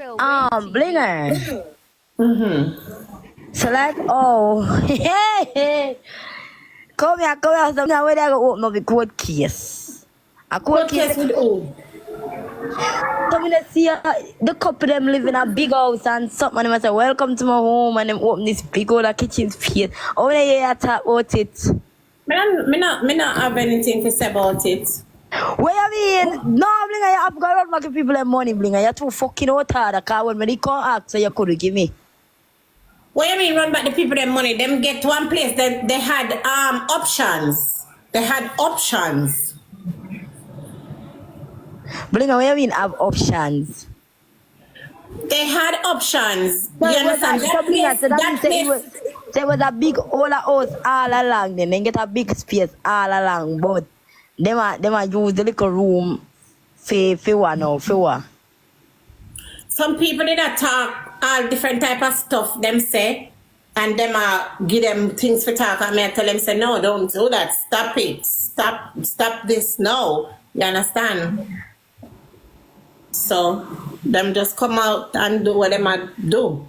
Blinger. So like, come here, so now where they go open up a court case. A court case with who? So when I see the couple them live in a big house and something, and them say, welcome to my home, and them open this big old kitchen space. Oh, when I hear you talk about it. Me not have anything to say about it. What you mean? No, Blinger, you have got to give people their money, Blinger. You're too fucking out hard, because when they can't ask, so you could give me. What you mean run back the people their money? Them get to one place that they had options. They had options. Blinger, what you mean have options? They had options. So You understand? There was a big old house all along them. They get a big space all along, but them are use the little room for one. Some people did not talk all different type of stuff them say, and them give them things for talk, and me I tell them say no, don't do that. Stop it. Stop this now. You understand? So them just come out and do what them a do.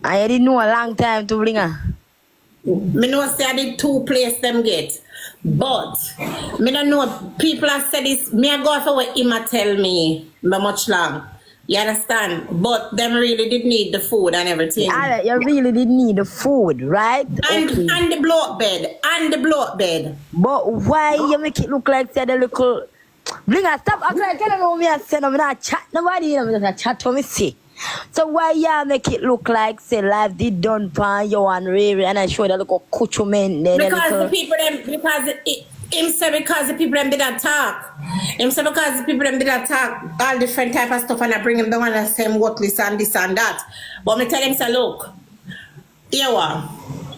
I didn't know a long time to bring her. Me know say I did 2 places them get. But me don't know people have said this. Me I go for what him a tell me much long. You understand? But them really did need the food and everything. Yeah, you really did need the food, right? And okay. and the bloat bed. But why you make it look like say the little bring her stop acting like you don't know me I say no, me not chat nobody, you know, me just chat to me see. So why you make it look like say life did done pan you and Ray and I show the little kuchumen there? Because the people them him say because the people them did attack. Him say because the people them did attack all different type of stuff and I bring him down on the same worthless and this and that. But me tell him say look, here what?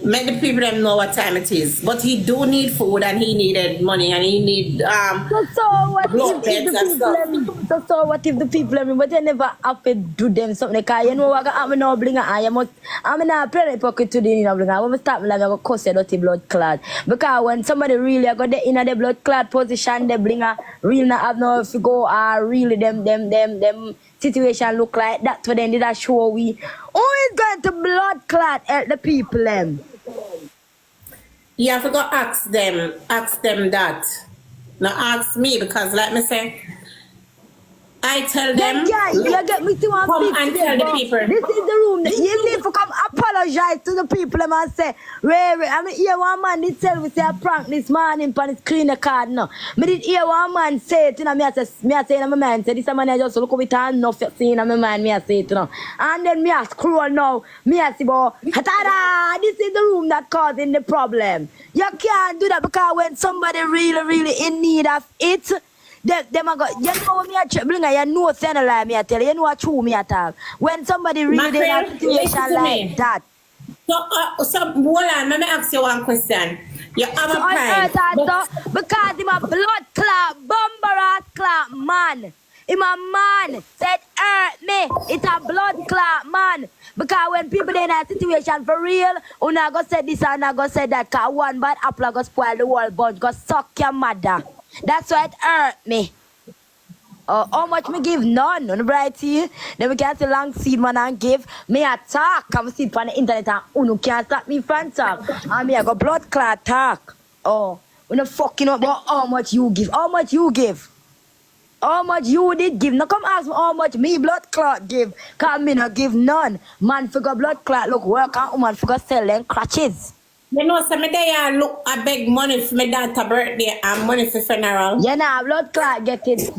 Make the people them know what time it is. But he do need food and he needed money and he need so what if the people but they never have to do them something because you know what I'm not bring I'm not playing pocket to the blinger. When we start like I go cuss your dirty blood clot. Because when somebody really got the in the blood clot position the blinger really not have no if you go really them situation look like that to them did that show we who is going to blood clot help the people them. You have to go ask them that. Now ask me because like me say, I tell them you get me to come and tell the people. This is the room that you need to come apologize to the people and say, Ray, I mean hear one man did tell me say a prank this morning on his cleaner card no. Me did hear one man say it, you know, me I say in my mind, say this man I just look up it and enough see in my mind, me I say it, you know. And then me I scroll now, me I see boy, this is the room that causing the problem. You can't do that because when somebody really in need of it, them a go, you know me a bring you know say no lie me I tell you know what true me attack. When somebody really in a situation like that. So hold on, let me ask you one question. You have a pride. Because him a blood clot, bumper clot man. Him a man said hurt me. It's a blood clot man. Because when people in a situation for real, una go say this and una go say that cause one bad apple go spoil the whole bunch, go suck your mother. That's why it hurt me. How much me give? None. On the bright here. Then we can't say long seed man and give. Me a talk. Come see it on the internet and uno can't stop me from talk. And me I go blood clot talk. We no fucking up about how much you give. How much you give? How much you did give? Now come ask me how much me blood clot give. Cause me no give none. Man figure blood clot look work and woman figure sell them crutches. You know, some day look I beg money for my daughter's birthday and money for funeral. Yeah, nah, blood clot get it.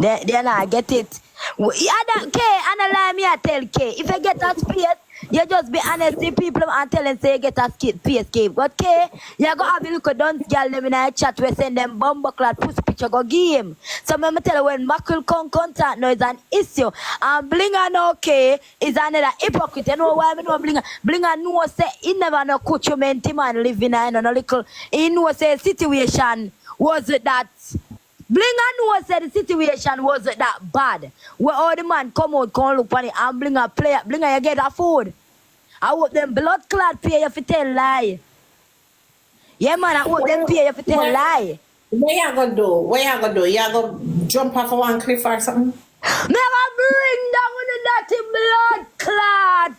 They nah get it. K, and lie me I tell K. If you get that space, you just be honest with people and tell them say you get a space cave. But K, you go have a look at dance girl them in a chat we send them bumbo clot pussy picture go give him. So me tell you when mackerel come contact now is an issue. And Blinger no K is another hypocrite. You know why me know Blinger? Blinger know say he never no coach you man living in a little. He know say situation was that. Blinger know said the situation was that bad. Where all the man come out, come look on it and Blinger play. Blinger you get that food. I hope them blood clot pay you for tell lie. Yeah man, I hope them pay you for tell lie. What you gonna do? You gonna jump off of one cliff or something? Me gonna bring down with the dirty blood clot.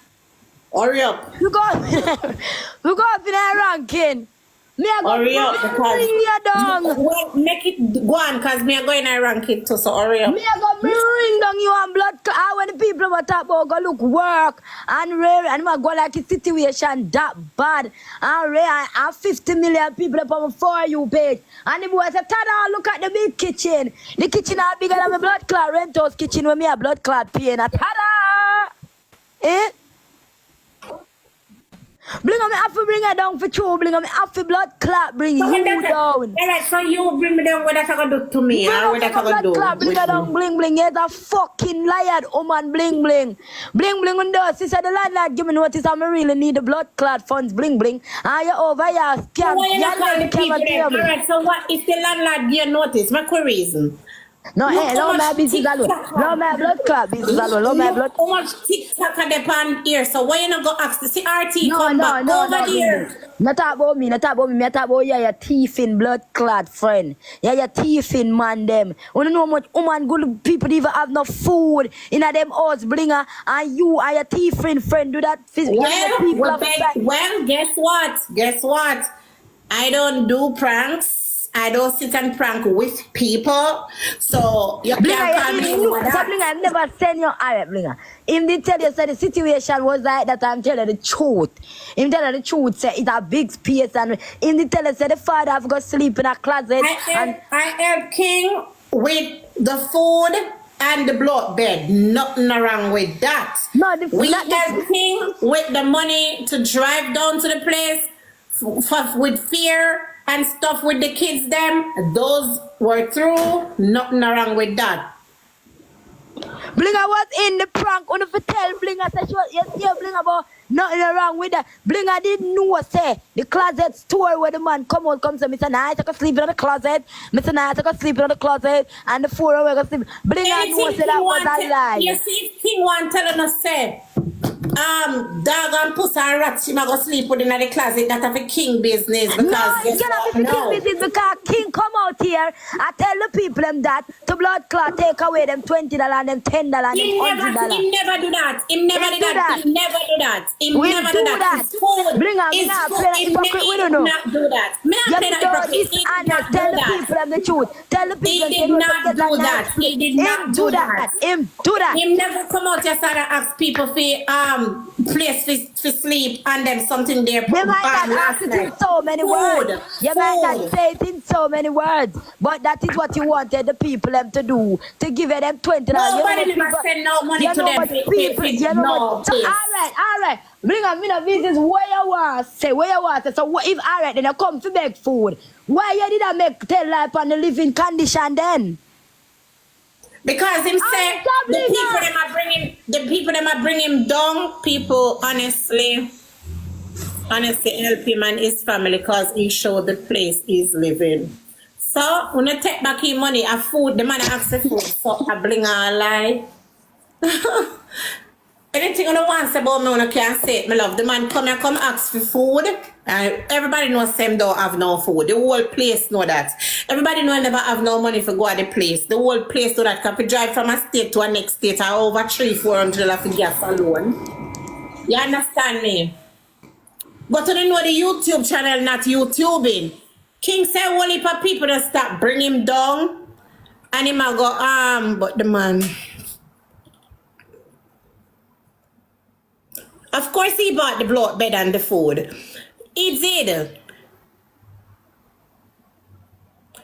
Hurry up. You go up in a ranking. Me a go Hurry up, bring you down. Well, make it go on, cause me are going to rank it too, so hurry up. Me a go bring down you and blood clot. When the people were talk about go look work and Ray and me go like the situation that bad. And Ray and 50 million people up on For You page. And the boy said, Tada, look at the big kitchen. The kitchen are bigger than my blood clot rent house kitchen where me a blood clot paying. Tada! Eh? Bring me have to bring her down for true. Bring me have to blood clot. Bring you down. Alright, so you bring me down. What that I gonna do to me? What that I gonna do? Bring her down. Bling bling. You're a fucking liar, woman. Bling bling. Bling bling. When the sister the landlord give me notice, I really need the blood clot funds. Bling bling. And you over here. So why you not call the people? Alright, so what if the landlord give notice? My reason. No, hey, no, my business alone. No, my blood clot business alone. No, my blood. How much TikTok are they on here? So why you not go ask the CRT come back over here? Not talk about me. Not talk about me. Me talk about your thief in blood clot friend. Your thief in man them. You know how much woman good people even have no food in a them house bringer and you and your thief friend do that. Well, guess what? Guess what? I don't do pranks. I don't sit and prank with people. So you can't call me Blinger, I've never sent you alright, Blinger. Him did tell you say the situation was like that. I'm telling you the truth. Him tell you the truth, say it's a big space and him did tell you say the father have got sleep in a closet. I help King with the food and the blood bed. Nothing wrong with that. No, we help King with the money to drive down to the place with fear and stuff with the kids them. Those were through. Nothing wrong with that. Blinger was in the prank on the tell Blinger said she was yes, Blinger about nothing wrong with that. Blinger didn't know say the closet store where the man come out come say Mr. Nice I can sleep in the closet. Mr. Nice I can sleep in the closet and the 4 hours I can sleep. Blinger knew say that was a lie. You see King one telling us say dog and pussy and rat she might go sleep within the closet. That have a King business because no, it cannot be King business because King come out here I tell the people them that to blood clot take away them $20 and them $10 and them $100. He never do that. He never do that. He never do that. He never do that. Bring on me now play the hypocrite we don't know. Not do that. Me not play the hypocrite. He did not do tell the that. people them the truth. Tell the people he did not do that. He did not do that. Him do that. Him never come out here and ask people for place for sleep and then something there. You might not ask it in so many words. You might not say it in so many words. But that is what you wanted the people them to do. To give them $20. Nobody never send no money to them. All right. Bring on me the business where you want say, where you want say. So what if all right then I come to beg food? Why you didn't make tell life on the living condition then? Because him say the people them are bringing down. People honestly help him and his family because he showed the place he's living. So when I take back his money, a food, the man asks for food, so I bring a lie. Anything on the wants about me, I can't say it, my love. The man come ask for food. And everybody knows them don't have no food. The whole place know that. Everybody know never have no money for go at the place. The whole place know that. Can you drive from a state to a next state or over $300-400 for gas alone. You understand me? But you don't know the YouTube channel not YouTubing. King say whole heap of people that start bring him down. And him a go, but the man. Of course he bought the blood bed and the food. He did.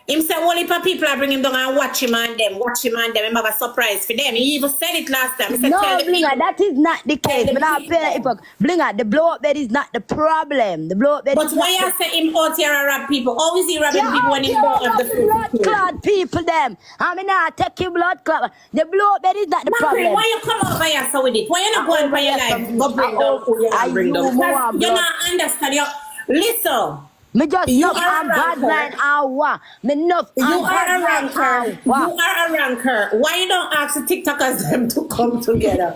Him say only for people are bringing him down and watch him and them. Him have a surprise for them. He even said it last time. He said, no, Blinger, that is not the case. But I'll play the Blinger, the blow up bed is not the problem. The blow up bed but why you say him out here and rob people? How is he robbing people when he don't have the food? Blood clot people them. I mean I take your blood clot. The blow up bed is not the problem. Why you come over here so with it? Why you not going by your life? Go bring down food you bring down. You not understand. Listen. Me just look and bad man hour. Me enough. You are a ranker. You are a ranker. Why you don't ask the TikTokers them to come together?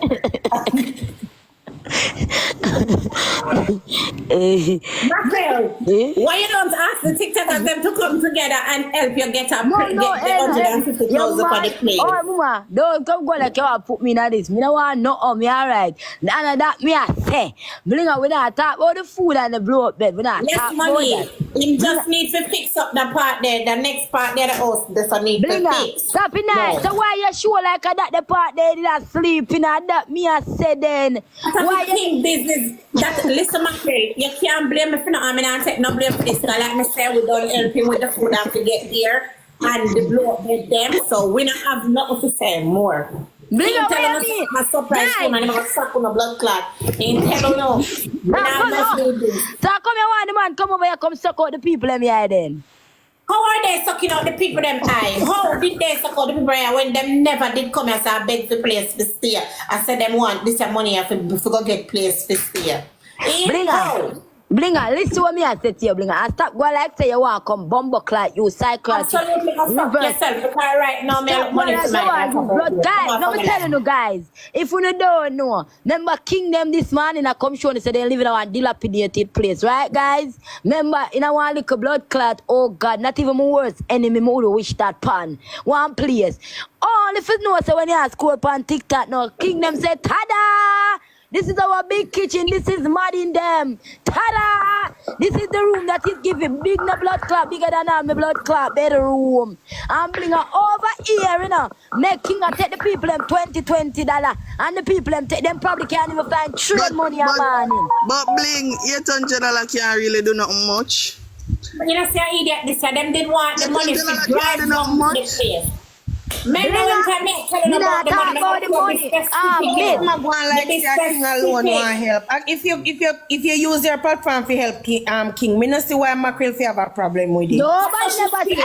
Mackerel, why you don't ask the TikTokers them to come together and help you get up get the 150,000 for the play? Oh, mama, don't come go like you want put me in this. Me no want no me alright. None of that me I say. Bring up we not talk about the food and the blow up bed. We not Yes, talk money. about that. You just need to fix up the part there. The next part there, the house, this one need Bring to up. fix. Stop it now. So why you show like that the part there did I sleep in that me I said then? Why you think business that listen, Mackerel, you can't blame me for no. I mean, I take no blame for this. Cause like me say, we don't help him with the food after get here and the blow up with them. So we don't have nothing to say more. Bring up telling what you us my surprise phone and I'm gonna suck on a blood clot. Ain't telling no. We don't have nothing to do. So how come you want the man come over here come suck out the people them here then? How are they sucking out the people them eye? How did they suck out the people here when them never did come here and beg for place to stay? I said them want this money here for go get place to stay. Blinger, listen to what me I say to you, Blinger. I stop going like say you want to come bumble clot, you psychotic. Absolutely, suck yourself because right now me look money for my blood. Guys, let me tell you guys, if you don't know, remember King them this morning I come show and say they live in a dilapidated place, right guys? Remember in a one little blood clot, oh God, not even my worst enemy me would wish that pan. One place. All if you know so when you ask code on TikTok now, King them say tada! This is our big kitchen. This is mud in them. Ta-da! This is the room that is giving big no blood clot, bigger than all my blood clot bedroom. I'm bringing her over here, you know. Making her take the people them $20 and the people them take them probably can't even find trade money a morning. But bling, $800 can't really do nothing much. But you know, say idiot, this them didn't want the money to drive them to the place. Men don't tell me telling about the money. I'm not going like King alone want help. If you use your platform for help King, me not see why Mackerel have a problem with it. Nobody never said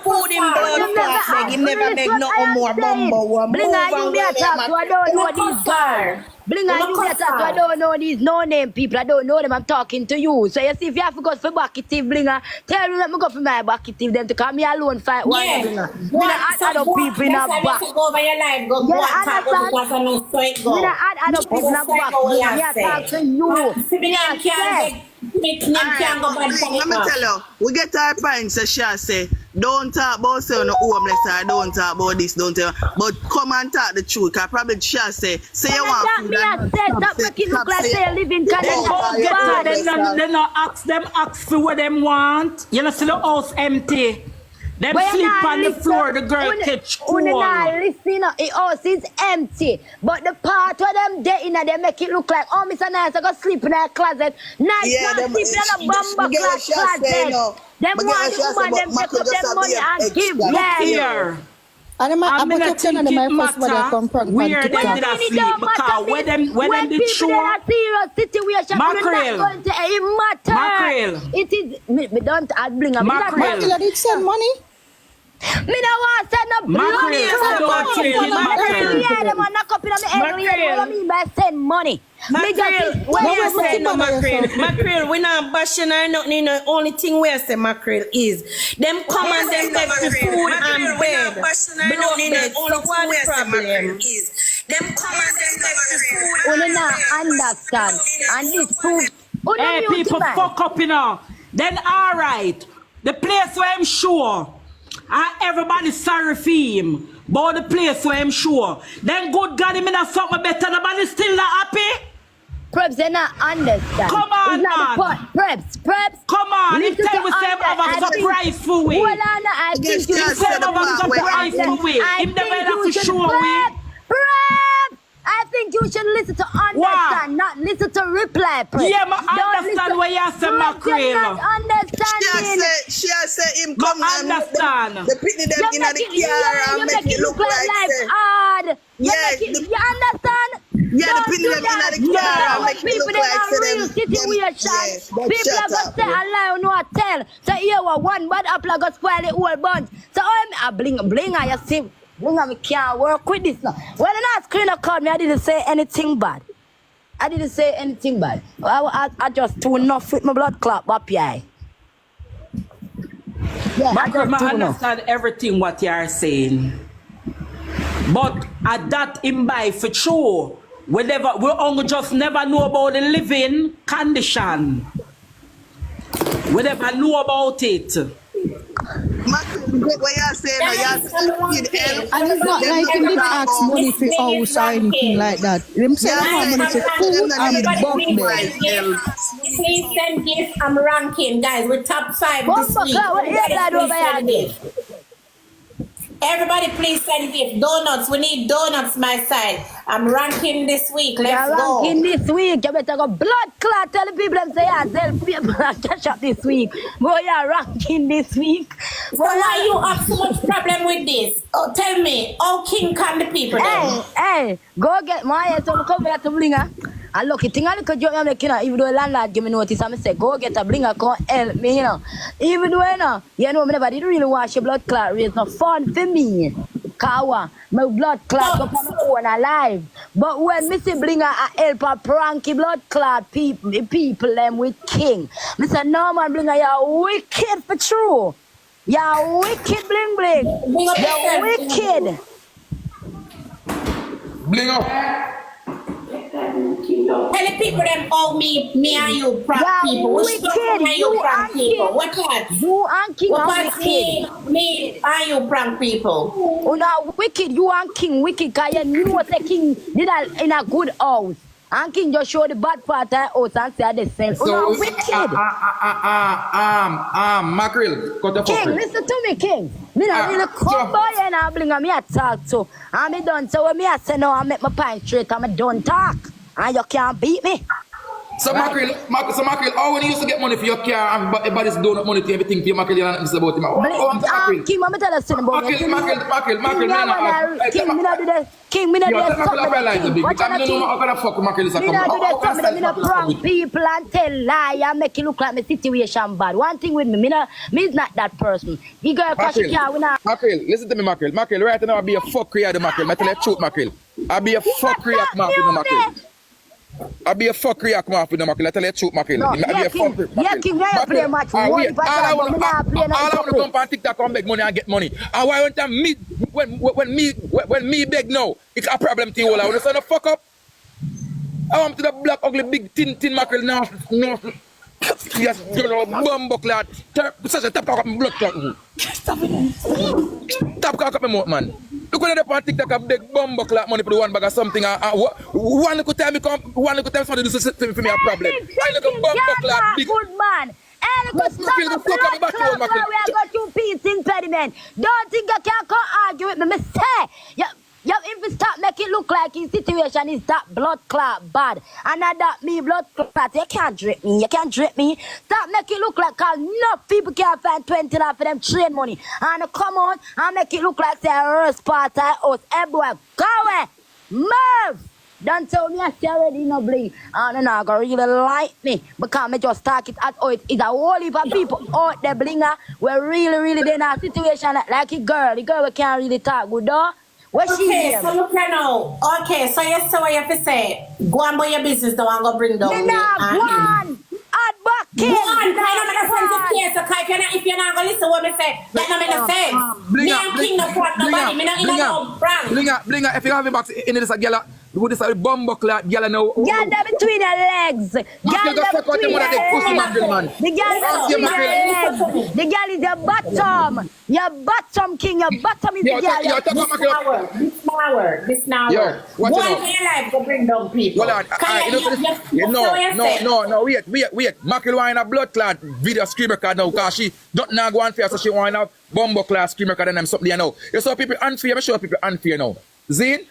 food in blood clot. He never make no more bumbo. Blinger, you me talk to I don't know these girls. Blinger, you me talk to I don't know these no-name people. I don't know them. I'm talking to you. So you see, if you have to go for Bucketive, Blinger, tell me let me go for my Bucketive them to come me alone fight one. Yeah. Me not add other people in a back. Go over your life. Go go and talk with the person who so it go. Me not add other people in a back. Me a talk to you. Let me tell you, we get our points, so she say, don't talk about say no homeless or don't talk about this, don't tell. But come and talk the truth, because probably she say you want food. Me I said, stop making look like they live in Canada. They not ask for what them want. You know, see the house empty. Them sleep on the floor, the girl catch cold. Listen, the house is empty. But the part where them there in they make it look like, oh, Mr. Nice, I go sleep in a closet. Nice, not sleep in a bumper closet. Them want the woman, them take up them money and give them. Here. And I'm not telling them my first where they come from. Where they did a sleep because when them did show Mackerel. It is me don't add bling up. Mackerel did send money. Me no want send no money. Yeah, them want knock up in my head. What I mean by send money? Mackerel, we not bashing or nothing. The only thing we say Mackerel is them come and them beg for food and bed. Below bed. So what problem is them come and them beg for food. Only not understand. And this proof. Hey, people fuck up, you know. Then alright, the place where I'm sure, and everybody's sorry for him. But the place where I'm sure, then good God, him in a something better, nobody still not happy? Preps, they not understand. Come on, man. Preps. Come on, he tell me say have a surprise for we. Hold on, I think you should have a surprise for we. Him never have to show we. Prep! I think you should listen to understand, not listen to reply, Prep. Yeah, I understand what you say, Mackerel. Not understanding. She say him come and understand. the picnic them in the car and make it look like hard. Yeah, you understand? Yeah, the picnic them in the car and make it look like real situation. People are going to say a lie no tell. So here one bad apple are going to spoil the whole bunch. So I bling you see. We can't work with this now. When I screen called me, I didn't say anything bad. I just too enough with my blood clot up here. Yeah, I understand everything what you are saying. But and that him buy for true. We only just never know about the living condition. We never know about it. Mackerel, what you say now, you need help. And it's not like him didn't ask money for house or anything like that. Him say he want money for food and buck bed. Please send gifts. I'm ranking, guys. We're top 5 this week. Everybody please send gifts. Donuts. We need donuts, my side. I'm ranking this week. Let's go. Ranking this week. You better go blood clot. Tell the people them say, yeah, tell people catch up this week. Boy, you're ranking this week. So why you have so much problem with this? Oh, tell me. How king can the people then? Hey, go get my head. So come here to Blinger. And look, you think I look at you, I'm making even though landlord give me notice, I'm say, go get a Blinger, come help me, you know. Even though, you know, me never did really wash your blood clot. It's not fun for me. Kawa, my blood clot go on my own alive. But when me see Blinger, I help a pranky blood clot people them with king. Me say, no man, Blinger, you're wicked for true. You're wicked, bling bling. You're wicked. Blinger. Tell the people them all me and you prank people. Which wicked. you prank people? What part? You and king What are part wicked. me and you prank people? Oh, now wicked, you and king wicked, cause you know the king did that in a good house. And king just show the bad part of house and say the same. Oh, now wicked. Mackerel, cut the King, listen to me, king. Me not really come by and I bring me a talk to. And me done, so when me I say no, I make my pint straight and me don't talk. And you can't beat me. So Mackerel, how when you used to get money for your car and everybody's donut money to everything for your Mackerel, you don't know about him. King, I'm tell us something about King, me not do that. King, me not do that. What you know how can I fuck with Mackerel? Me not do that. Me not prank people and tell lie and make it look like my situation bad. One thing with me, me is not that person. You girl crash your car, we not. Mackerel, listen to me, Mackerel. Mackerel, right now I be a fuckery at the Mackerel. I tell you the truth, Mackerel. I be a fuckery at Mackerel. I be a fuckery at Mackerel. I tell you the truth, Mackerel. No, yeah, King, why you play match? All I want to come on TikTok and beg money and get money. And why want to meet when me beg now? It's a problem to you all. I want to say no fuck up. I want to the black ugly big tin Mackerel now. No. Yes, you know, bumbo clad. Such a tap cock up my blood clot. Stop it. Tap cock up my mouth, man. Look when they're on TikTok a big bumbo clot money for the one bag of something. One little time somebody do something for me a problem. I look a bumbo clot big. Good man. And look, stop a blood clot. We have got 2 piece impediment. Don't think you can come argue with me. Me say, if you stop make it look like his situation is that blood clot bad, and not that me blood clot, you can't drip me. You can't drip me. Stop make it look like cause enough people can't find 20 for them train money. And come on and make it look like the worst part of us. Everywhere, go away, move. Don't tell me I see already no bling. And then I go really like me because I just talk it as it's a whole heap of people out there blinger. We're really in a situation like a girl. The girl can't really talk good though. What she okay, so look at now. Okay, so you say what you have to say. Go on about your business though and go bring down me. Go on. Add back in. Go on, I don't make sense to say so if you're not going to listen what me say, that don't make no sense. Me and King no front nobody. Me not in no brand. Blinger, if you have me back in this girl, would this a bumbo clot girl now? Girl that between her legs. Girl that between her legs. The girl that between her legs. The girl is your bottom. Your bottom, King. Your bottom is the girl. This now. One in your life to bring down people. No, wait. Mackerel want a blood clot video screamer card now because she don't now go unfair, so she want a bumbo clot screamer card and them something now. You saw people unfair, I show people unfair now. Zine,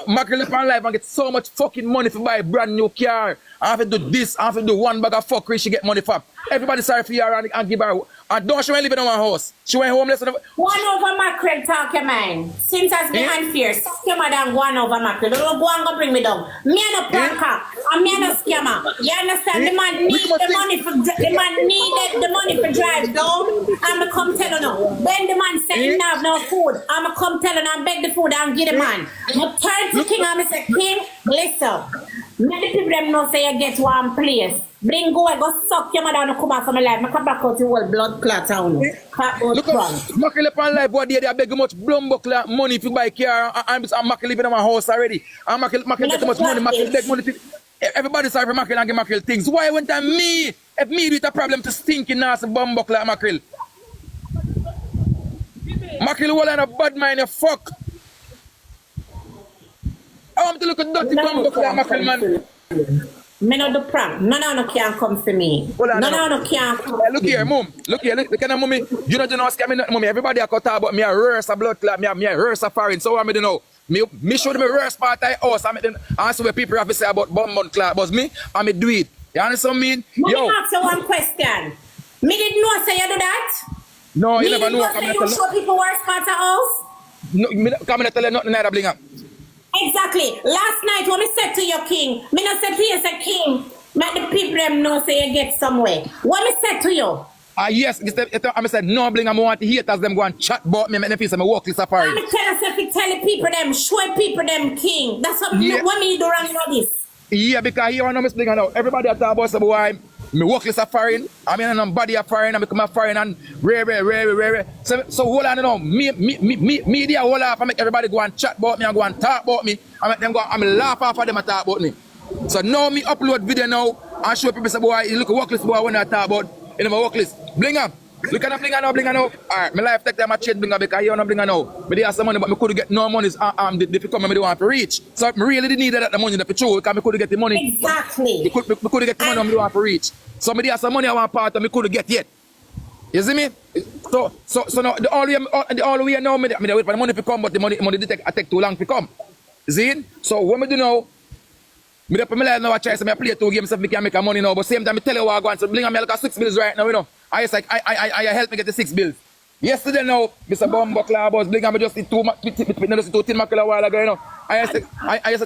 Mackerel up on live and get so much fucking money to buy a brand new car. I have to do this, I have to do one bag of fuckery she get money for. Everybody sorry for her and give her. And don't she went living in one house. She went homeless. One over Mackerel talk your mind. Since has been unfair, suck your mother and go on over Mackerel. Don't go and go bring me down. Me and a pranker and me and a scammer. You understand? The man need the money for needed the money for drive down. I'ma come tell her now. When the man say he have no food, I'ma come tell her and beg the food and give the man. I turn to King and I say, King, listen. Many people them know say you get one place. Bring go suck your mother and come out from my life. I come back out the whole blood clot town. Look up, Mackley upon life, boy, they beg much blumbo money if you buy car. I'm Mackley living in my house already. I'm Mackley get too much money, Mackley beg money. Everybody sorry for Mackley and give Mackley things. Why went to me? If me with a problem to stinking nasty bumbo like Mackley. Mackley will have a bad mind, you fuck. I want to look at dirty bumbo like Mackley, man. Me not do prank. None of can come for me. None of can come. Look here, mom. Look here. Look at mommy. You know scam me, mommy. Everybody I cut out about me a reverse a blood clot. Me a reverse a foreign. So what me do know? Me show them a reverse part of the house. I make them answer what people have to say about bonbon clot. But me, I me do it. You understand me? Let me ask you one question. Me didn't know say you do that. No, you never know. Me didn't know say you show people worse part of the house. No, me come and tell you nothing neither bling up. Exactly. Last night when I said to your king, me not said to you, say king, make the people them know say you get somewhere. What I said to you? Yes, I said no bling. I want to haters them go and chat about me, make them feel some work this safari. I'm telling you, tell the people them, show people them king. That's what me do wrong with this. Yeah, because here I know me bling now. Everybody talk about some boy. Me work this a foreign. I mean, I'm body a foreign. I become a foreign and rare. So hold on, you know, media hold off. I make everybody go and chat about me and go and talk about me. I make them go. I laugh off of them and talk about me. So now me upload video now and show people say, boy, you look a workless boy when I talk about in my workless. Bling up. Look at the blinger now. Alright, my life take time I change blinger because you don't blinger now. But they have some money, but me could get no money. They come and me don't want to reach. So I really didn't need that the money to true because me could get the money. Exactly. Me could get the money and me don't want to reach. So me have some money I want part and me could get yet. You see me? So now the only way now me wait for the money to come, but the money take too long to come. See it? So what me do now? Me put my life now I try to play 2 games so I can make money now, but same time I tell you what I want. So bling me like 6 bills right now, you know. I help me get the 6 bills. Yesterday now, Mr. Bumbo Club was bling me just eat 2 tin mackerel a while ago, you know. I said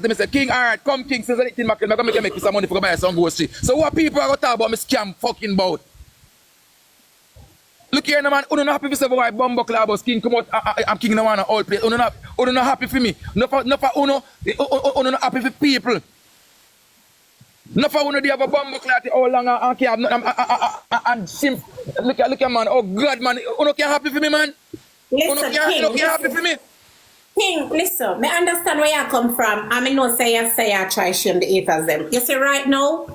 to Mr. King, alright, come King, since I eat tin mackerel, I'm gonna make some money for buy some grocery. So what people are gonna talk about me scam fucking about? Look here, no man, you don't happy for yourself why Bumbo Club was King come out, I'm King no one all place. You don't happy for me. No for not happy for people. No for one of the have a bumbo clat all long and can't and sim. Look at man. Oh God man, you not happy for me, man. Listen, King, you happy for me. King, listen, I understand where you come from. I mean no say I try shame the haters them. You see right now,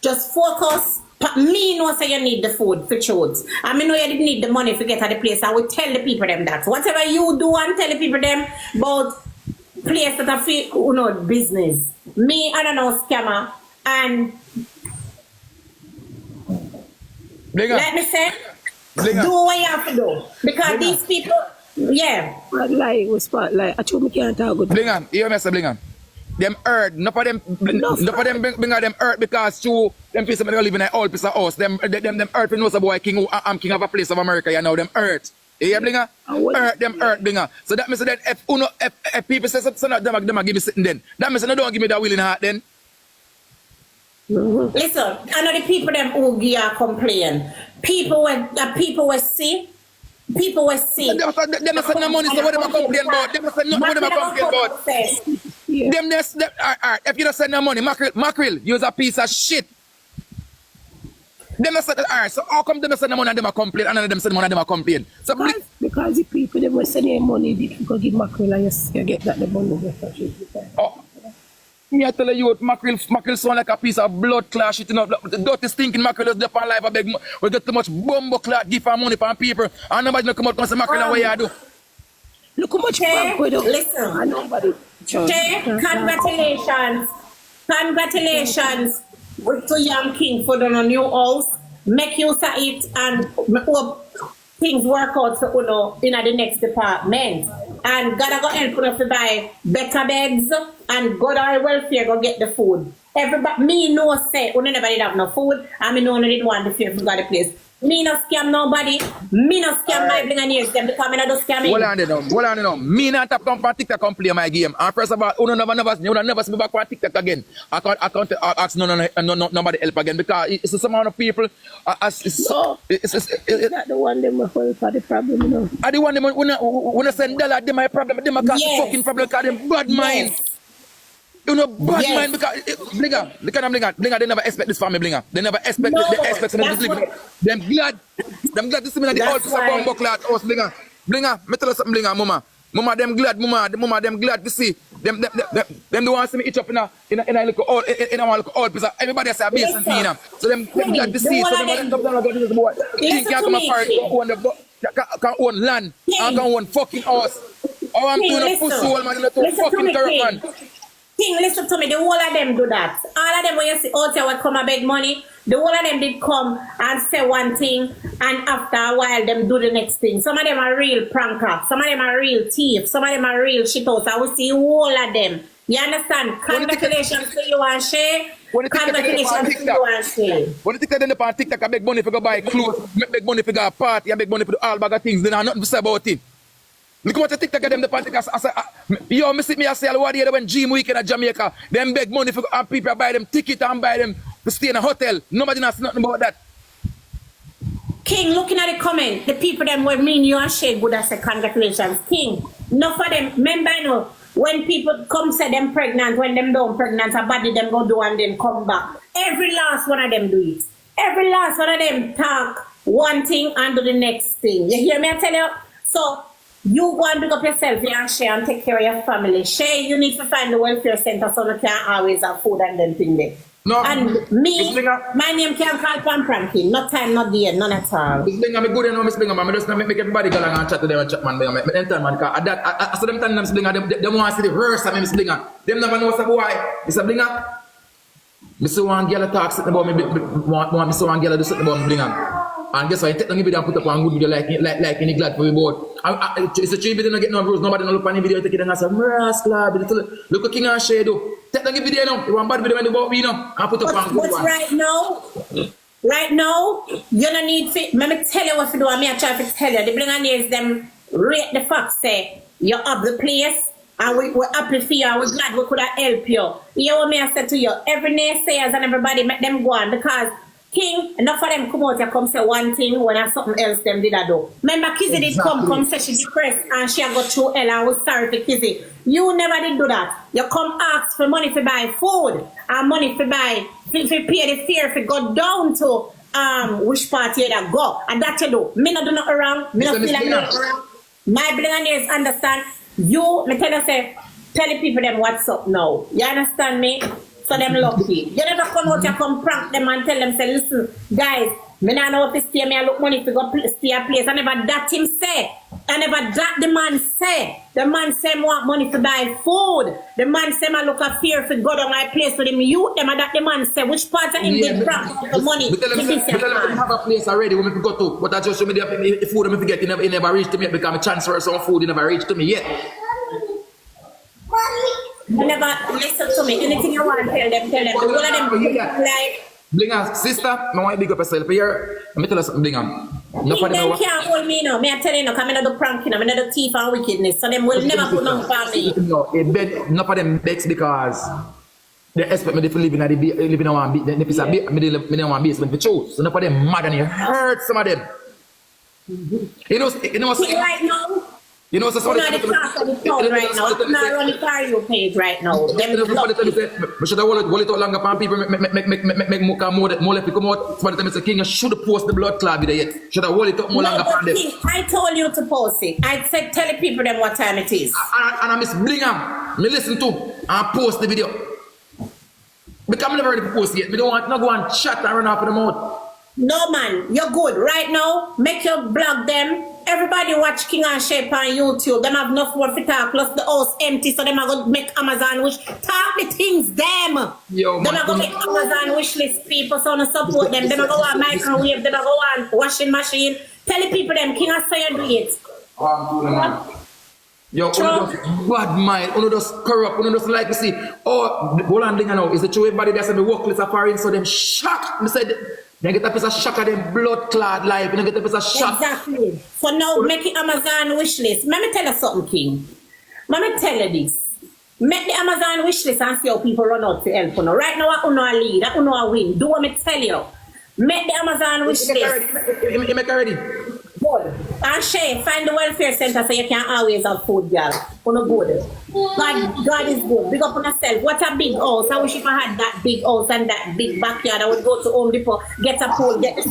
just focus. Me know say you need the food for children. I mean know you didn't need the money to get at the place. I will tell the people them that. Whatever you do and tell the people them about place that I feel business. Me, I don't know scammer. And let me say, do what you have to do. Because these people, Spotlight was spotlight. I told me can't talk good. Blingham, you hear me say Blingham? Them hurt, no for them them hurt because them people that live in an old piece of house. Them hurt for no boy king. I'm king of a place of America. You know them hurt. You hear Blingham? Hurt Blingham. So that means that if people say something, them give me something then. That means they don't give me that willing heart then. Listen, I know the people them who complain. People will see. They must have no money, so what them complain about? They must have nothing what them complain about. If you don't send no money, mackerel, use a piece of shit. They must say alright, so how come they must send no money and them complain and them send money and them complain? So because the people they will send their money, they can go give mackerel and you get that the money. Me I tell you, mackerel sound like a piece of blood clot shit, you know. The dirty stinking mackerel is up on life. I beg, we get too much bumbo clot, give our money for people, and nobody no come out and say mackerel what you do. Look how much bank we do. Listen, and nobody. Shay, congratulations to young King for the new house. Make use of it and hope things work out for Uno in the next department. And God go help us to buy better beds and God our welfare go get the food. Everybody, me no say, Uno never did have no food, and me no did want the fear for God the place. Me no scam nobody, me no scam my bling and ears them because me no do scamming. Hold on now. Me not tap come on TikTok and play my game. And first of all, Uno never see me back on TikTok again. I can't ask nobody help again because it's some amount of people. It's not the one them will for the problem, you know. I the one them when I send dollar, they my problem, they my cause fucking problem because them bad mind. You know, bad mind because Blinger, they never expect this from me, Blinger. They never expect they expect them to live. Them glad to see me at the house of buckler at us, Blinger. Blinger, me tell you something, Blinger, mama. Mama, them glad, them glad to see. Them don't want to see me itch up in a little old, in a little old piece. Everybody has a base and thing, so them glad to see. So them come down and go to this boy. King can't come apart, can own land, and can own fucking house. Oh, I'm doing a pussy hole, man, to fucking corrupt, man. King, listen to me, the whole of them do that. All of them, when you see out here, would come and beg money, the whole of them did come and say one thing, and after a while, them do the next thing. Some of them are real prankers, some of them are real thieves, some of them are real shitouts. I will see all of them. You understand? Congratulations to you and Shay. Congratulations to you and Shay. What do you think that in the TikTok, I beg money for go buy clothes, beg money for go party, I beg money for do all bag of things, then I nothing to say about it. Look what the TikTok them the party. I say, yo, me see me I say what day when Gym weekend at Jamaica, them beg money for and people buy them ticket and buy them to stay in a hotel. Nobody knows nothing about that. King, looking at the comment, the people them were mean you and Shay good. I say congratulations. King, enough for them. Remember, you know, when people come say them pregnant, when them don't pregnant, a body them go do and then come back. Every last one of them do it. Every last one of them talk one thing and do the next thing. You hear me? I tell you. So you go and pick up yourself, you and Shay, and take care of your family. Shay, you need to find the welfare center so you can always have food and them thing there. No. And me, my name can call Pam Pranking. No time, not there, none at all. Miss Blinger, I'm good enough, Miss Blinger, man. I just make everybody go along and chat to them and chat, man. I tell man, because I saw them telling them, Miss Blinger, they want to see the verse of me, Miss Blinger. Them never know why. Miss Blinger, Miss one girl talk something about me, want Miss one girl do something about me, Blinger. And guess what? I take the video and put up one good video like any glad for me both. It's a tree video, don't get no views. Nobody don't look on the video, take it and I say, Rascal, look at King and Shay do. Take the video now. You want bad video when you about me now. And put up one good one. Right now, you don't need to, let me tell you what to do. I'm trying to tell you. The Blingers them rate the fact say, you're up the place. And we're happy for you and we're glad we could have helped you. You know what me I said to you? Every naysayers and everybody make them go on because King, enough of them come out and come say one thing when something else them did a do. Remember Kizzy did come say she depressed and she got through hell and was sorry for Kizzy. You never did do that. You come ask for money for buy food and money for buy, for pay the fare for go down to which party that go. And that you do. Me not do nothing wrong. Me not feel like nothing wrong. My billionaires understand. You, me tell you say, tell the people them what's up now. You understand me? So them lucky. You never come out and come prank them and tell them, say, listen, guys, me not know if stay me I look money to go stay a place. I never that him say. I never that the man say. The man say want money to buy food. The man say I look a fear for go down my place with him. You them that the man say. Which part of him did prank the money? We tell them have a place already when we go to. But I just show me the food and we forget it never reached to me because I transfer some food, it never reached to me yet. You never listen to me. Anything you want, tell them. The whole of them like Blinger, sister, I want to big up yourself here. Let me tell you something, Blinger. They can't hold me now. Me I tell you no, because I don't do pranking, I don't do thief and wickedness. So them will never put on for me. No, enough of them begs because they expect me to live in one basement for truth. So enough of them mad and it hurt some of them. You know right now. You know, so not the class of the town right now. I'm not running cardio page right now. I should have hold it out longer for people make more left to come out. Somebody tell me, say, King, you should have posted the blood clot video yet. Should have hold it up more longer for them. I told you to post it. I said, tell the people them what time it is. And I miss Blinger. Me listen to and post the video. Because I'm never ready to post it yet. Me don't want to go and chat and run off of the mouth. No man, you're good. Right now, make your blog them. Everybody watch King and Shay on YouTube. Them have enough work to talk. Plus the house empty, so them are going to make Amazon wish. Talk the things them. Yo, them are going to make Amazon wish list people so to support them. Them are going to microwave. Them are going to washing machine. Tell the people them King and Shay do it. Yo, uno just bad mind, uno just corrupt, uno just like to see. Oh, hold on, now. Is it true everybody that said the workless are foreign, so them shocked? I said, they get a piece of shock of them blood clad life, and they get a piece of shock. Exactly. For now, make it Amazon wish list. Let me tell you something, King. Let me tell you this. Make the Amazon wish list and see how people run out to help. Right now, I know a lead, I know a win. Do what I tell you. Make the Amazon wish list. You make it ready. Good. And Shay, find the welfare center so you can always have food, girl. On a good. God is good. Big up on yourself. What a big house. I wish if I had that big house and that big backyard, I would go to Home Depot, get a pool, get the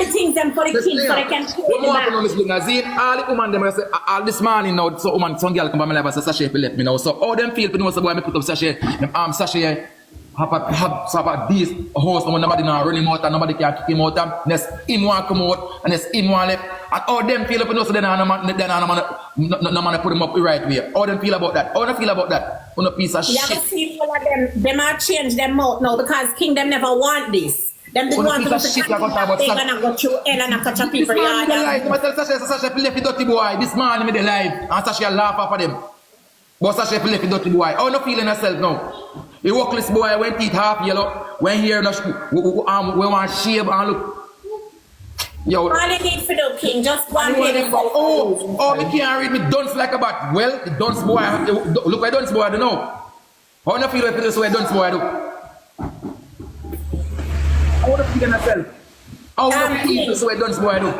things them for the kids so they can play in the back. All the women them say, all this morning now, so woman, some girl come by my life and say, Sashay, left me now. So all them feel, you know, so boy, I put up Sashay, Sashay, have this house, nobody now run him out and nobody can kick him out, and there's him want come out, and there's him want left, and all them feel up, you know, so then no man put him up the right way. All them feel about that, all them feel about that, on a piece of shit. You ever see all of them are change them out now because Kingdom never want this. Them didn't want to go to they're gonna go through hell and catch up people. This man me life, I tell Sashay, left the dirty boy, this man me the life, and Sashay laugh off of them. But Sashay left the dirty boy, how no feeling herself now? The workless boy went teeth half yellow, when here we want shave and look. Yo. All you need for the King, just one minute. Oh, me can't read me dunce like a bat. Well, the dunce boy, look where dunce boy I don't know. How do you feel if this way dunce boy I do? How do you feel myself? How do you feel this way dunce boy I do?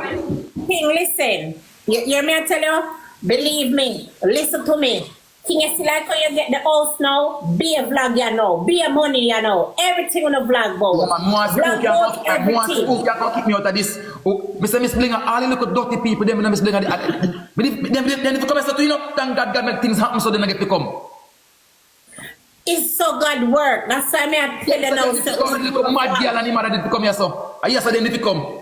King, listen. You hear me I tell you? Believe me. Listen to me. King, you see like how you get the house now? Be a vlog, you know. Be a money, you know. Everything on a vlog, boy. Vlog about everything. Who can kick me out of this? Mr. Miss Blinger, all the little dirty people, them Miss Blinger, then if you come and say to you know, thank God make things happen so then I get to come. It's so God work. That's why I tell you now. Little mad girl and him that to come here so. I yes, then if you come.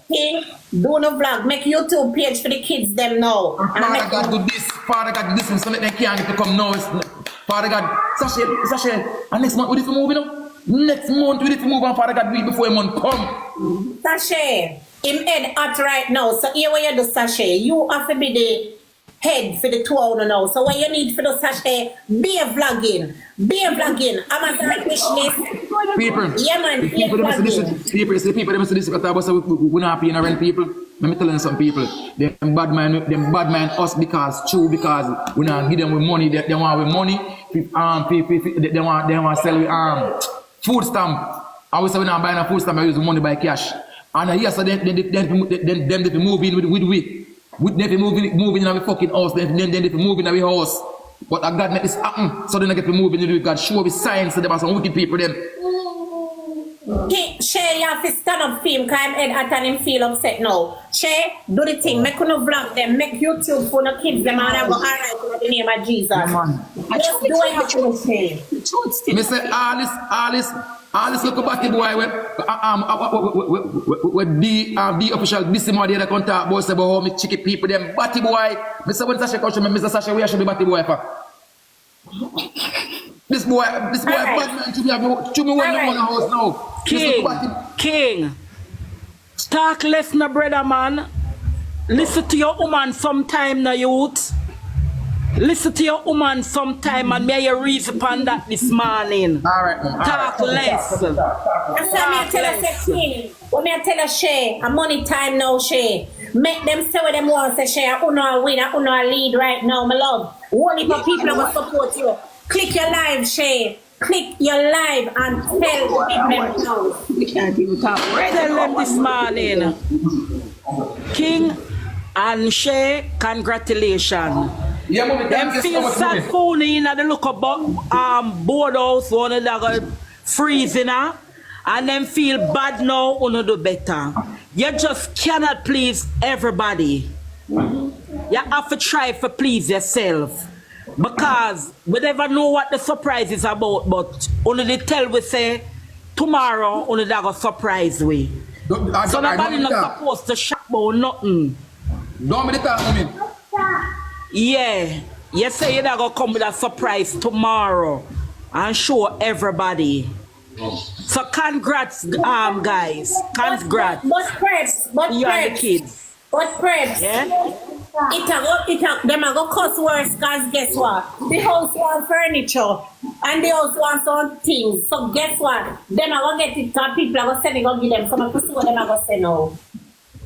King, do no vlog. Make YouTube page for the kids them now. Father God do this. Father God do this. So let them can't get to come now. Father God, Sashay, and next month we need to move, you know? Next month we need to move and Father God do it before a month come. Sashay, him head hot right now. So here what you do, Sashay, you have to be the head for the 2 hours now. So what you need for the Sashay, be a vlogging. Be a vlogging. I'm a wish list. People. Yeah, man. People, they must listen because we're not paying rent people. Let me tell you some people. Them bad man us because we not give them with money. They want with money. They want sell with food stamp. I will say we not buying a food stamp. I use money by cash. And yes, so then they move in with they move in our fucking house. Then they move in our house. But God make this happen. So then I get to move in with God. Show with signs so there are some wicked people them. Shay, you have to stand up for him because I'm head at and him feel upset now. Shay, do the thing. Make no vlog them. Make YouTube for the kids them and I go alright in the name of Jesus. Just do what you have to say. Me say all this local batty boy with the official this morning they can talk about how me chicken people them batty boy. Me say when Sashay comes to me, Mr. Sashay, where should be batty boy for? This boy bad man to me when you want a house now. King, talk less na brother man. Listen to your woman sometime na youth. Listen to your woman sometime and may you reason upon that this morning. Alright. Talk less. That's why I tell us King. When I tell us Shay, a money time now, Shay. Make them say what them want say Shay. I uno win, I uno lead right now, my love. Only for people that will support you. Click your live, Shay. Click your live and tell people now. We can't even talk. Tell them this morning. King and Shay, congratulations. Yeah, mommy, them feel sad phony in the look of board house, one of them freezing her, and them feel bad now, one do better. You just cannot please everybody. You have to try to please yourself. Because we never know what the surprise is about, but only they tell we say tomorrow only they go surprise we. So nobody not supposed to shop about nothing. Don't be the time, mommy. Yeah, you say you're gonna come with a surprise tomorrow and show everybody. So congrats, guys. Congrats. But Preps, you and the kids. But Preps, yeah? Them are gonna cost worse because guess what? The house wants furniture and the house wants some things. So guess what? Them are gonna get it and people are gonna send it, gonna give them some of what them are gonna say no.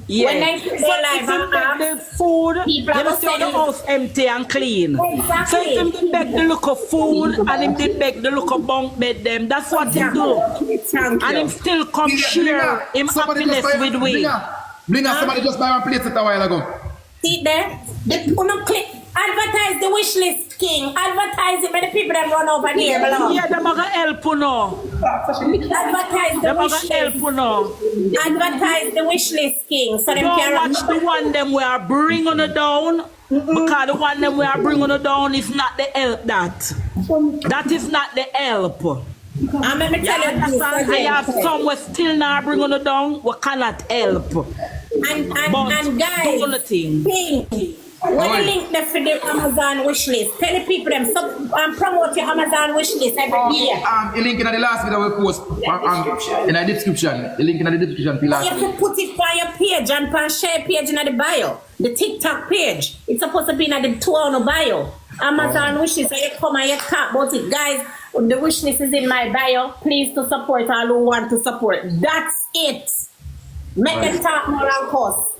Yeah. When they so if you beg the food, you must see the house empty and clean. Exactly. So if you beg the look of food and if they beg the look of bunk bed them, that's what they do. And him still come share him happiness with we. Blinger, somebody just buy one plate a while ago. See it there? Click. Advertise the wish list, King. Advertise it by the people that run over there, below. Yeah, them are gonna help you now. Advertise the wish list. Help you now. Advertise the wish list, King. So them Don't can watch the one them we are bringing on the down. Because the one them we are bringing on the down is not the help that. That is not the help. And let me tell you this I have some we still not bring on the down. We cannot help. And guys, King, when you link them for the Amazon wish list, tell the people them promote your Amazon wish list every year. The link in the last video we post in the description. The link in the description. You can put it on your page and on Shay page in the bio. The TikTok page. It's supposed to be in the 2 on the bio. Amazon wish list, so you come and you talk about it. Guys, the wish list is in my bio. Please to support all who want to support. That's it. Make them talk more and cost.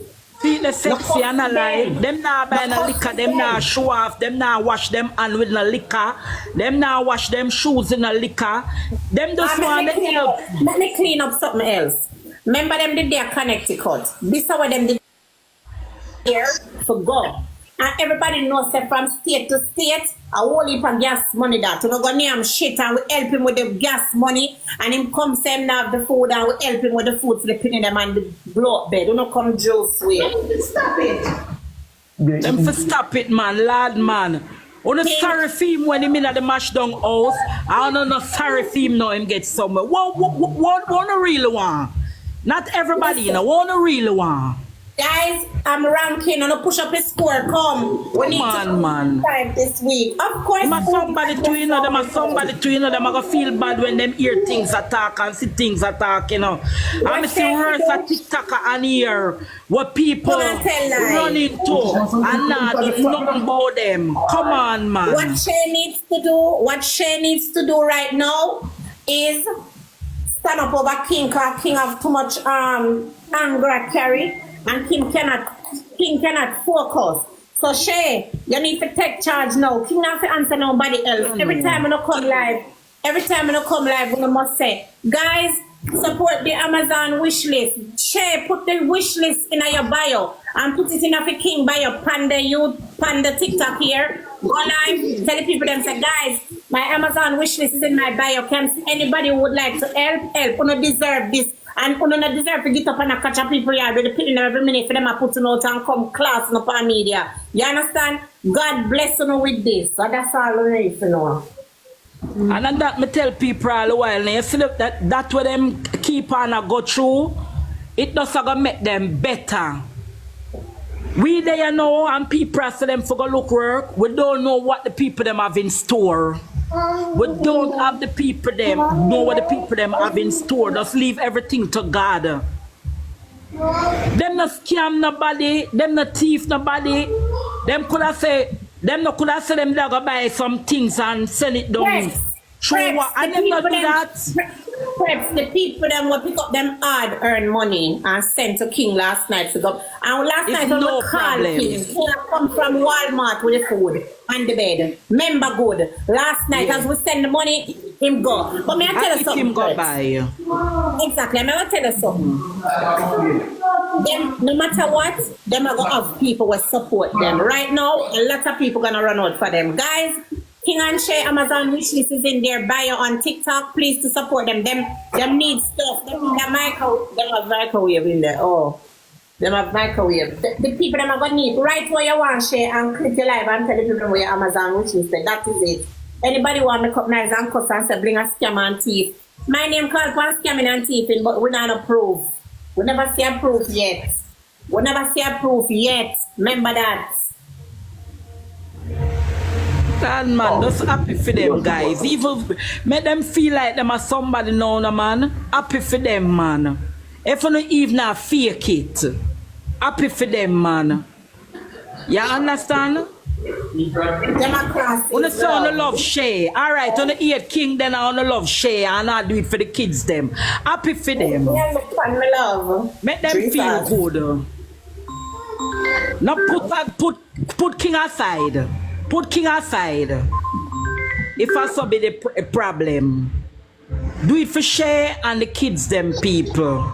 See the sexy and alive. Them now buy no liquor, them now show off, them now wash them hand with no liquor, them now wash them shoes in no liquor. Them just want to help. Let me clean up something else. Remember them did their Connecticut. This is what them did here for go. And everybody knows that from state to state, a whole heap of gas money that. We go near him shit and we help him with the gas money. And him come say him have the food and we help him with the food for the pinning them and the blow up bed. We don't come juice way. Stop it. Them for stop it, man, lad, man. On a sorry film when him in at the mash down house, I don't know sorry film now him get somewhere. What a real one? Not everybody, you know, what a real one. Guys, I'm ranking and push up his score. Come, we need to time this week. Of course, them somebody to you know, them are somebody to you know, them are gonna feel bad when them hear things attack and see things attack, you know. I'm seeing worse at TikTok and here what people run into and not do nothing about them. Come on, man. What Shay needs to do right now is stand up over King, because King have too much anger carry. And King cannot focus. So Shay, you need to take charge now. King not to answer nobody else. Every time I come live, we must say, guys, support the Amazon wish list. Shay, put the wish list in your bio and put it in a King bio. Panda TikTok here. Go live, tell the people them say, guys, my Amazon wish list is in my bio. Can anybody who would like to help? You don't deserve this. And you don't deserve to get up and catch up people here with the pinning every minute for them to put out and come class up on media. You understand? God bless you with this. So that's all we need to know. And then that me tell people all the while, you see that what them keep on and go through, it does gonna make them better. We there know and people ask them for go look work, we don't know what the people them have in store. We don't have the people them know what the people them have in store. Just leave everything to God. Them not scam nobody, them not thief nobody. Them could have say them not could have said them they go buy some things and send it down. Sure what? And them not do that. Perhaps the people them will pick up them hard earned money and send to King last night to go. And last night when we called King, King come from Walmart with the food and the bed. Remember good. Last night as we send the money, him go. But may I tell you something? Him go buy. Exactly. May I tell you something? Them, no matter what, them are gonna have people will support them. Right now, a lot of people gonna run out for them. Guys, King and Shay Amazon wishlist is in their bio on TikTok. Please to support them. Them need stuff. Them have microwave in there. Oh, them have microwave. The people them are gonna need right where you want, Shay, and click your live and tell the people where your Amazon wishlist. That is it. Anybody want to come nice and cuss and say bring a scam and thief? My name called for scamming and thieving, but we not approve. We never see a proof yet. Remember that. And man, just happy for them guys. Even make them feel like them are somebody now, man. Happy for them, man. If you don't even fake it, happy for them, man. You understand? Democracy. On the son of love Shay. Alright, on the 8 King, then I wanna love Shay and I do it for the kids them. Happy for them. Make them feel good. Now put King aside. Put King aside. If I saw be the problem. Do it for Shay and the kids them people.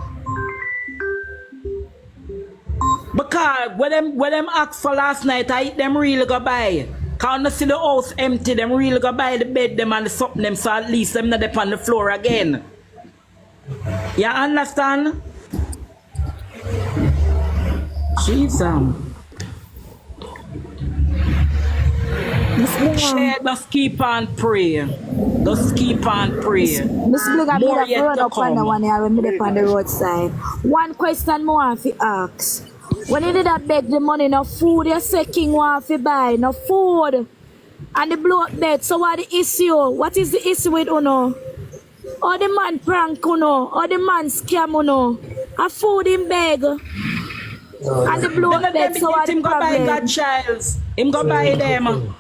Because when them asked for last night, I them really go buy. Can't see the house empty, them really go buy the bed them and the something them, so at least them not up on the floor again. You understand? Jesus. Shay, just keep on praying. Just keep on praying. Miss Blinga, More me yet run to up on the come. one here when me on the roadside. One question more want to ask. When you did that beg the money, no food, you say King want to buy, no food. And the blow up bed, so what the issue? What is the issue with Uno? Or the man prank Uno? Or the man scam Uno? A food in beg. And the blow up bed, so what the him go buy problem? godchilds. Him go buy them.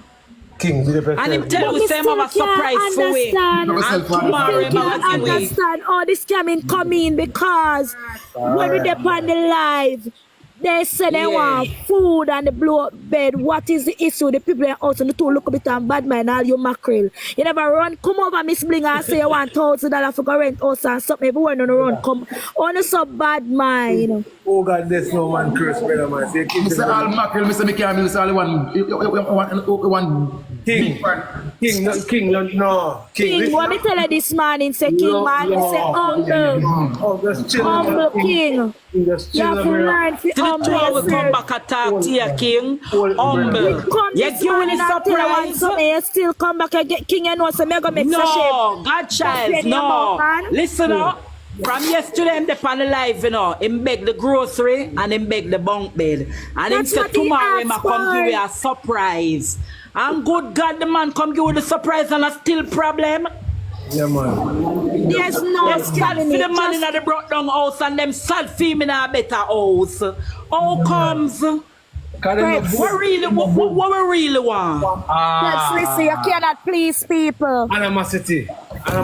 King, And him tell you say have a surprise for we. And tomorrow him can't have a giveaway. understand all this scamming coming because when we dep on the live, they say they want food and the blow up bed. What is the issue? The people also need to look a bit on bad man, all your mackerel. You never run, come over Miss Bling and say you want $1,000 for go rent house and something. Everyone on the run, come. Only so bad man. Oh God, there's no man curse, brother man. Say, Mr. Al Mackerel, Mr. McCann, Mr. Ali one King, no. King, what me tell you this morning, say King man, say humble. Oh, just chill. Humble King. Just You chill. have to learn to To the humble two will come yourself. back and talk to you, King. Humble. Come You this give me morning the and tell you want surprise. something, you still come back and get King and know so me go make such No, godchild, Don't no. man. Listen up. From yesterday, I'm on the live, you know. Him beg the grocery and him beg the bunk bed. And him That's say what he tomorrow him a asked come give for. you a surprise. And good God, the man come give you the surprise and a still problem. Yeah, man. There's no Them sad for scamming the it. man in the broke down house and them sad for him in a better house. How comes? What we really want? Let's listen, you cannot please people. Animosity.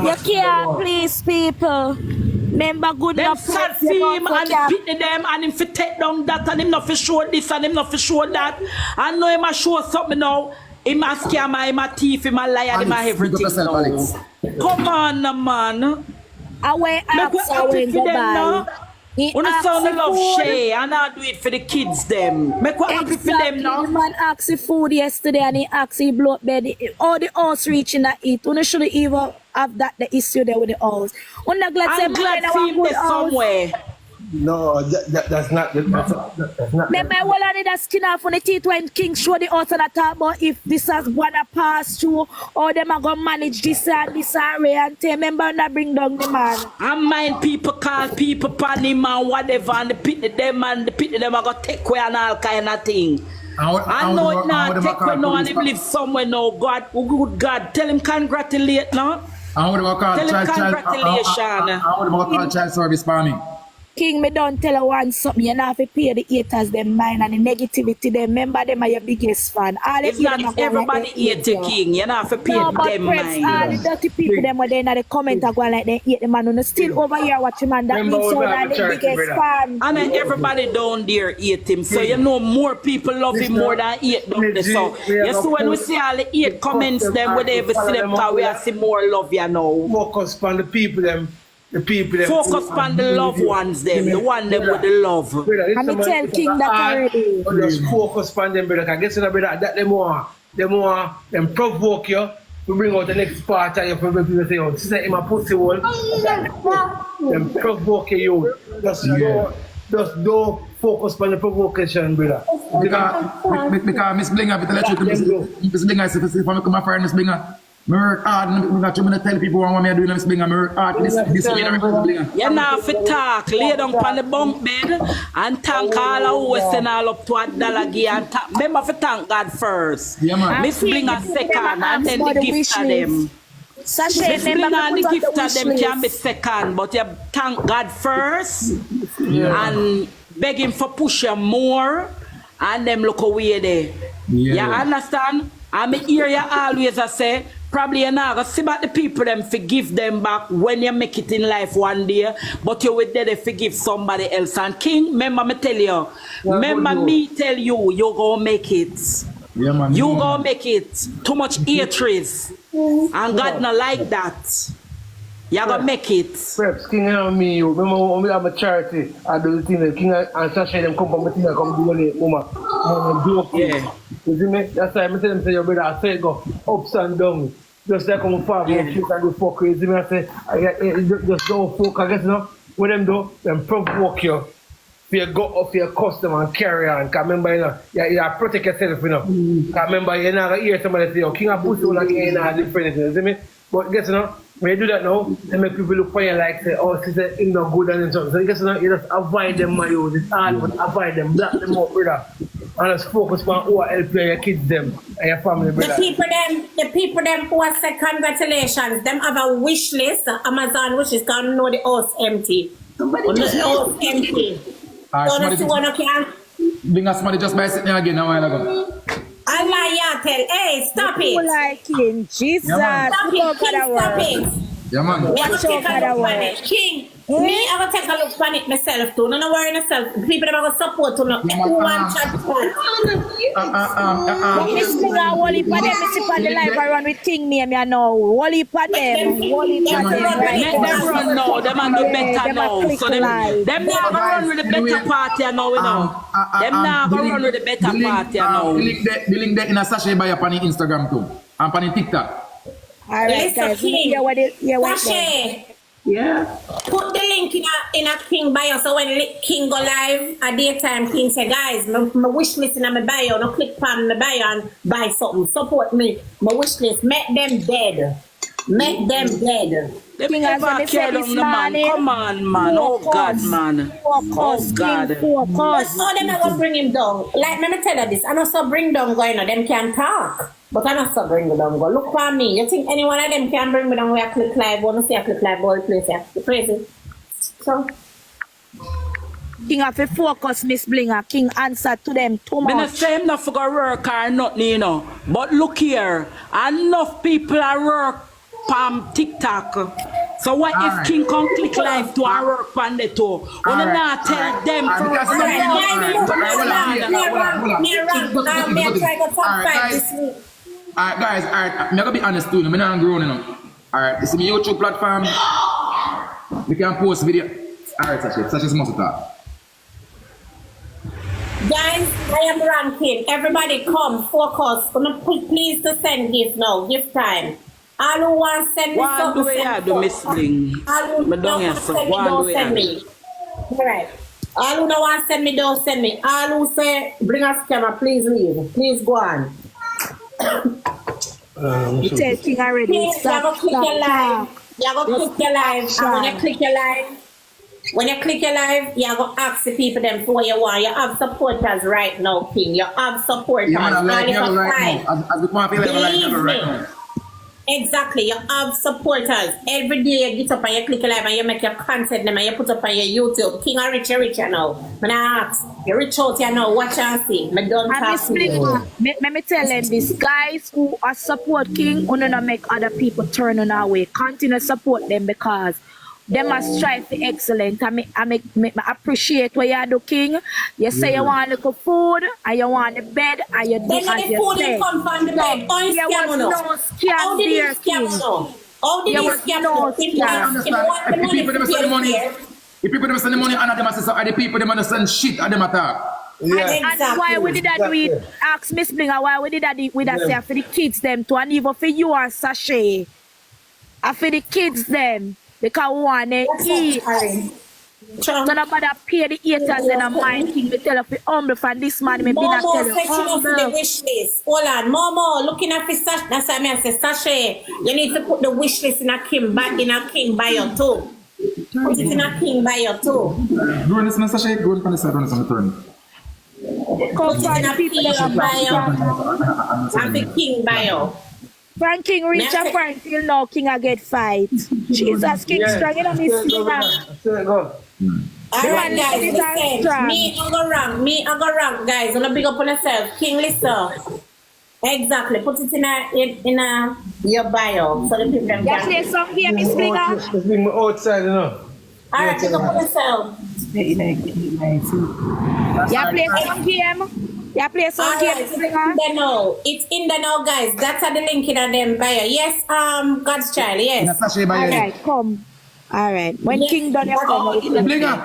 You can't please people. Remember good Them enough sad friends, for you him don't and care. pity them and him for take down that and him not for show this and him not for show that. And know him a show something now. Him a scammer, him a thief, him a liar, him a everything now. Come on, man. Away Make we apps, happy away for them now. goodbye. He When the asks sound for love food. Shay and I do it for the kids them. Make we happy for them Exactly. now. The man asked for food yesterday and he asked he blow up bed. All the house reaching that eat. You should even have that the issue there with the house. I'm glad I'm glad man, for I him want there good house. somewhere. No, that's not. That's not. Remember, well, I need a skin off on the teeth when King show the house and I talk about if this has wanna pass through or them are gonna manage this and Ray and tell remember and bring down the man. I mind people call people pan him and whatever and the pity them are gonna take away and all kind of thing. I know it now, take away now and him live somewhere now. God, oh good God, tell him congratulate now. I want to call Tell him congratulations. I want to call child service for me. King, me don't tell you one something. You know have to pay the haters them mind and the negativity them. Remember them are your biggest fan. All the It's not people everybody hate the king. You know have to pay no, but them friends, all mind. the dirty people them were there in the comment are going like they hate the man and still over here watching man that Remember means so we that have the a church, biggest brother. fan. And then everybody down there hate him. So you know more people love him more than hate down there. So you see when we see all the hate comments them, we never see them because we have see more love you know. Focus on the people them. The people them. Focus on the loved ones them, the one them with the love. Brother, And me tell King that already. Just focus on them, brother. Cause guess what, brother? That them provoke you. We bring out the next part of you for people say, oh, sister in my pussy hole. Them provoke you. Just don't focus on the provocation, brother. Because Miss Blinger, if I let you Miss Blinger, if I come up for Miss Blinger, I work hard and I tell people what I'm doing, Miss Blinger, I work hard this way, Miss Blinger. You know if you talk, lay down on the bunk bed and thank all who send all up to $1 give and remember to thank God first. Yeah, man. Miss Blinger second and then the gift of them. Sashay, Miss Blinger remember and the put gift on of the them wish can be list. second, but you thank God first and beg him for push you more and them look away there. Yeah. You understand? I me hear you always I say, probably you're not gonna see about the people them forgive them back when you make it in life one day, but you will there to forgive somebody else. And King, remember me tell you, remember me tell you, you gonna make it. Yeah, man. You gonna make it. Too much hatred. And God not like that. You're gonna make it. Preps, King and me, you remember when we have a charity, I do the thing, the King and Sasha, them come from the thing, I come do it, mama. Yeah. You see me? That's why I tell them, say, your brother, I say, go ups and downs. Just like I'm far, yeah. Shit and do fuck crazy. I say, just don't fuck, I guess, you know, what them do, them provoke you. You go up to your customer and carry on. Because remember, you know, you protect yourself, you know. Because remember, you're not going to hear somebody say, oh, King of Pussy, like, you're not different, you see me? But guess, you know, when you do that now, they make people look for you like, say, oh, she said, it's not good and something. So guess, you know, you just avoid them, my youth. It's hard, but avoid them, block them out, brother. And just focus on who help you, your kids, them, and your family, brother. The people them who are say congratulations, them have a wish list, Amazon wish list, can't know the house empty. Somebody the house empty. Bring us somebody just by sitting here again a while ago. Allah, tell, hey, stop it. Like King, Jesus. Yeah, Stop it. Yeah, man. Watch out, King. Me, I will take a look on it myself too. No worry yourself. People that will support you. Who want chat Miss Springer, Wally for them, Miss on the live I run with King name, you know. Wally for them. Wally for them. Let them run now. Them and do better now. So them not gonna run with the better party now, you know. Them not gonna run with the better party now. The link there in a sachet by up on Instagram too. And on TikTok. Alright, guys. Yeah. Put the link in a King bio, so when King go live at daytime, King say, guys, my wish list in my bio, no click on my bio and buy something. Support me. My wish list, make them dead. Make them dead. King has never cared on the man. Come on, man. Oh God, man. Oh God. Oh, them not gonna bring him down. Like, let me tell you this. I know so bring down going on. Them can talk. But I not so bring me down go. Look for me. You think any one of them can bring me down where I click live? Wanna see I click live all place here? You crazy? So King have to focus, Miss Blinger. King answer to them too much. I'm not saying enough for go work or nothing, you know. But look here, enough people are work on TikTok. So what if King can click live to our work on the too? When you not tell them for us to Alright guys, alright, I'm gonna be honest too, I'm not grown enough. Alright, this is my YouTube platform. We can post video. Alright, Sasha must talk. guys, I am ranking. Everybody come, focus. Gonna please to send gift now. Give time. All who want send me something. What do I do, Miss Bling? All who don't send me. Alright. All who don't want send me, don't send me. All who say bring us camera, please leave. Please go on. You tell King already. King, you go click your live. You go click your live. And when you click your live, you go ask the people them for what you want. You have supporters right now, King. You have supporters. Exactly, you have supporters. Every day you get up and you click live and you make your content them and you put up on your YouTube. King are rich you now. When I ask, you reach out you now, watch and see. I don't talk to you. Let me tell them this, guys who are support King, who don't make other people turn on our way. Continue to support them because they must strive for excellence. I appreciate what you do, King. You say you want little food, and you want the bed, and you do as you food say. Come from the bed. How did this scam now? How did this scam now? If people them send money, if people them send money, and them say, are the people them send shit at them attack. Yeah. And why we did that with ask Miss Blinger, why we did that with that say for the kids them too, and even for you and Sashay. And for the kids them. Because we want to eat. So nobody pay the haters and a mind King. We tell you to humble from this man. Me Momo, tell you humble. The wish list. Hold on, Momo, looking at the Sashay. That's why I say, Sashay, you need to put the wish list in a King bio too. Put it in a King bio too. Do this, Sashay. Go on the side, on the turn. Put it in a King bio. And the King bio. Frank King reach a Frank till now King a get fight. Jesus King strong in a Miss Blinger. Alright guys, listen. Me I go rank guys. Wanna big up on yourself. King listen. Exactly. Put it in your bio so the people can. You play some game, Miss Blinger? Just bring me outside, you know. Alright, big up on yourself. You play some game? Yeah, play some All game. right, so it's in there now. It's in there now, guys. That's the link in them bio. Yes, God's child. Yes. All right, come. All right. When Yes, King done, you that's come. all. Blinga.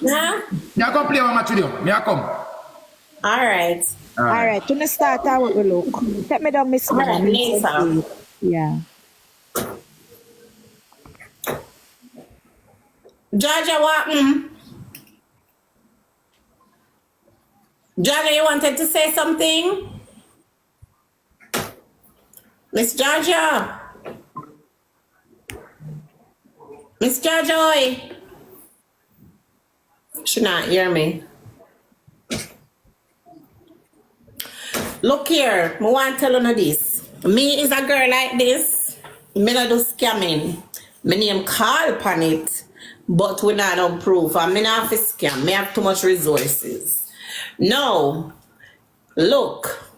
Huh? Me a come play one match with you. Me a come. All right. All right. To start out with the look. Take me down, Miss. All right, later. Yeah. Georgia, what? Georgia, you wanted to say something? Miss Georgia. Miss Georgia. She not hear me. Look here, I want to tell you this. Me is a girl like this. Me not do scamming. My name call upon it, but we not on proof. And me not have to scam. Me have too much resources. No, look.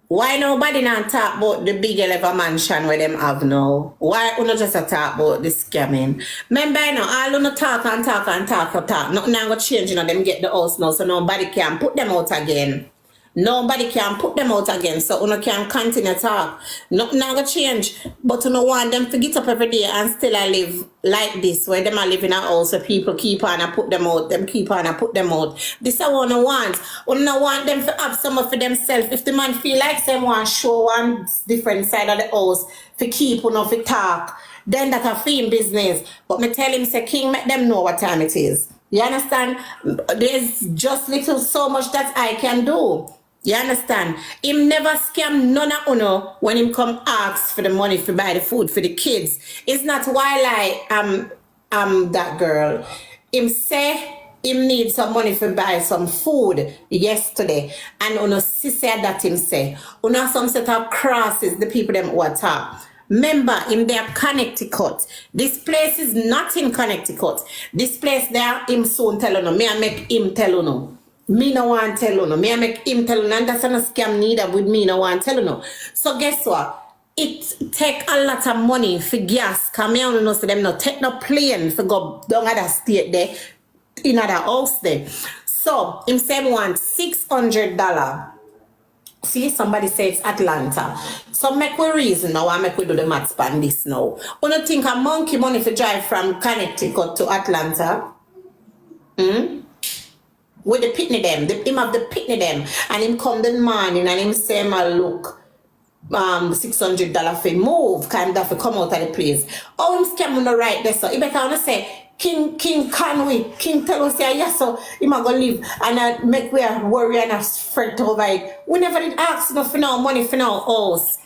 Why nobody not talk about the big elevator mansion where them have now? Why you not just talk about the scamming? Remember now, all you not talk. Nothing not gonna change, you know, them get the house now, so nobody can put them out again. Nobody can put them out again, so you can continue talk. Nothing not gonna change, but you don't want them to get up every day and still live like this, where them are living in a house where people keep on and put them out, them keep on and put them out. This is what I want. I don't want them to have some for themselves. If the man feel like them want to show one different side of the house, for keep on for talk, then that a film business. But me tell him, say, King, make them know what time it is. You understand? There's just so much that I can do. You understand? Him never scam none of uno when him come ask for the money for buy the food for the kids. It's not while I'm that girl. Him say him need some money for buy some food yesterday. And uno said that him say. Uno some set of crosses the people them who attack. Remember, in their Connecticut. This place is not in Connecticut. This place there, him soon tell you. Me I make him tell you. Me no want tell you. Me I make him tell you. And that's not a scam neither with me no want tell you. So guess what? It take a lot of money for gas. Because me don't know so them no take no plane for go down other state there. In other house there. So, him say want $600. See, somebody says Atlanta. So make we reason now, I make we do the maths on this now. You don't think a monkey money for drive from Connecticut to Atlanta? With the pitney them, him have the pitney them, and him come the morning and him say, "My look, $600 for move, kind of for come out of the place." Oh, him scam on the right there, so he better wanna say. King can we? King tell us yes, so he might go live and make we worry and fret over it. We never did ask enough for no money for no house.